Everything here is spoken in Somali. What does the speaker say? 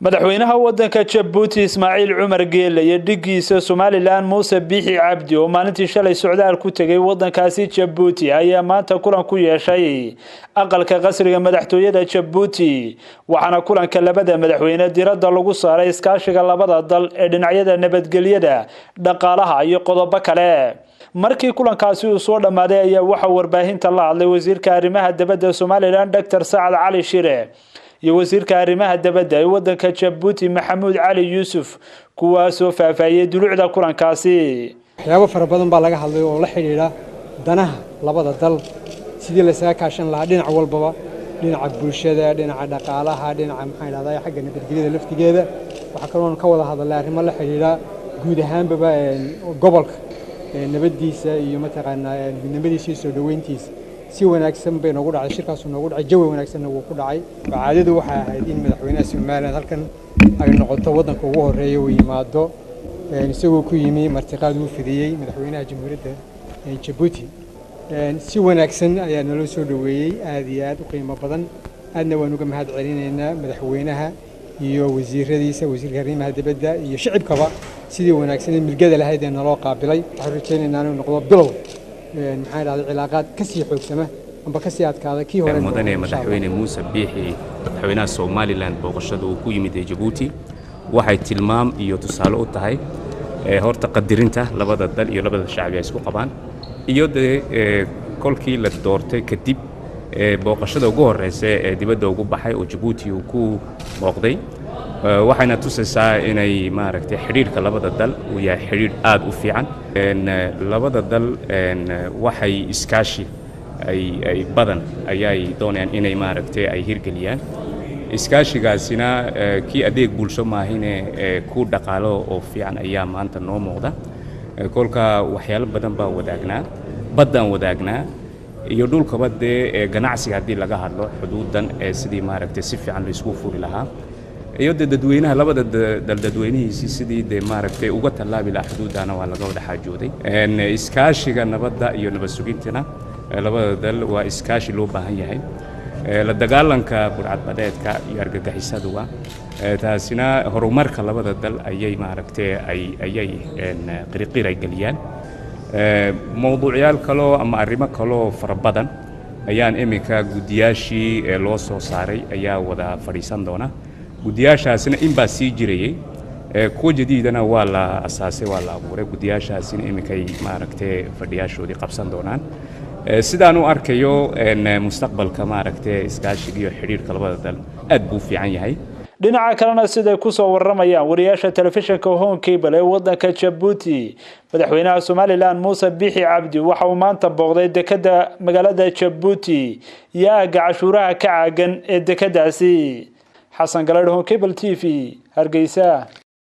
madaxweynaha wadanka Djibouti Ismaciil Cumar Geele iyo dhigiisa Somaliland Muuse Bixi Cabdi oo maalintii shalay socdaal ku tagay wadankaasi Djibouti ayaa maanta kulan ku yeeshay aqalka qasriga madaxtooyada Djibouti waxaana kulanka labada madaxweyne diiradda lagu saaray iskaashiga labada dal ee dhinacyada nabadgelyada dhaqaalaha iyo qodobo kale markii kulankaasi uu soo dhamaaday ayaa waxa warbaahinta la hadlay wasiirka arrimaha dibadda Somaliland Dr. Saad Ali Shire iyo wasiirka arrimaha dibadda ee wadanka Djibouti Maxamuud Cali Yuusuf kuwaasoo faafayay dulucda kulankaasi waxyaabo fara badan baa laga hadlay oo la xiriira danaha labada dal sidii la isaga kaashan lahaa dhinac walba dhinaca bulshada dhinaca dhaqaalaha dhinaca maxay xagga nabadgelyada laftigeeda waxa kale oo ka wada hadalay arrimo la xiriira guud ahaanba gobolka nabadiisa iyo mataqaanaa midnimadiisa soo dhaweyntiisa si wanaagsan bay noogu dhacay shirkaas noogu dhacay jawi wanaagsan uu ku dhacay caadadu waxa ahayd in madaxweynaha Somaliland halkan ay noqoto wadanka ugu horeeya uu yimaado isagoo ku yimi martiqaad uu fidiyay madaxweynaha jamhuuriyadda Djibouti si wanaagsan ayaa naloo soo dhaweeyay aad iyo aad u qiimo badan aadna waan uga mahad celinaynaa madaxweynaha iyo wasiiradiisa wasiirka arrimaha dibadda iyo shacabkaba sidii wanaagsan milgada lahayd ee naloo qaabilay waxaan rajaynaynaa inuu noqdo bilow maxay raad cilaaqaad ka sii xoogsama amba ka sii adkaada kii hore mudane madaxweyne Muuse Bixi madaxweynaha Somaliland booqashada uu ku yimid Djibouti waxay tilmaam iyo tusaale u tahay horta qadirinta labada dal iyo labada shacab ay isku qabaan iyo kolkii la doortay kadib booqashada ugu horeysay ee dibadda ugu baxay oo Djibouti uu ku booqday waxayna tusaysaa inay maaragtay xiriirka labada dal uu yahay xiriir aad u fiican labada dal waxay iskaashi ay badan ayay doonayaan inay maaragtay ay hirgeliyaan iskaashigaasina kii adeeg bulsho maahine ku dhaqaalo oo fiican ayaa maanta noo muuqda kolka waxyaalo badan baa wadaagnaa badan wadaagnaa iyo dhulkaba ganacsiga hadii laga hadlo xuduudan sidii maaragtay si fiican la isku furi lahaa iyo dadweynaha labada dadweynihiisi sidii maaragtay uga talaabi lahaa xuduudana waa laga wada xaajooday iskaashiga nabadda iyo nabad sugintana labada dal waa iskaashi loo baahan yahay la dagaalanka burcadbadeedka iyo argagixisada taasina horumarka labada dal ayay maaragtay ayay qiriqir galiyaan mowduucyal kale ama arrimo kale fara badan ayaan imika gudiyaashii loo soo saaray ayaa wada fadhiisan doona gudiyaashaasina in baa sii jirayay kuwa jadiidana waa la asaasay waa la abuuray gudiyaashaasina imikay maaragtay fadhiyaashoodii qabsan doonaan sidaan u arkayo mustaqbalka maaragtay iskaashiga iyo xiriirka labada dal aad buu fiican yahay dhinaca kalena sida ku soo waramayaan wariyaasha telefishinka Home Cable ee wadanka Djibouti madaxweynaha Somaliland Muuse Bixi Cabdi waxa uu maanta booqday dekada magaalada Djibouti yaa gacashuuraha ka caagan ee dekadaasi حسن قال لهم كيبل تي في هرقيسة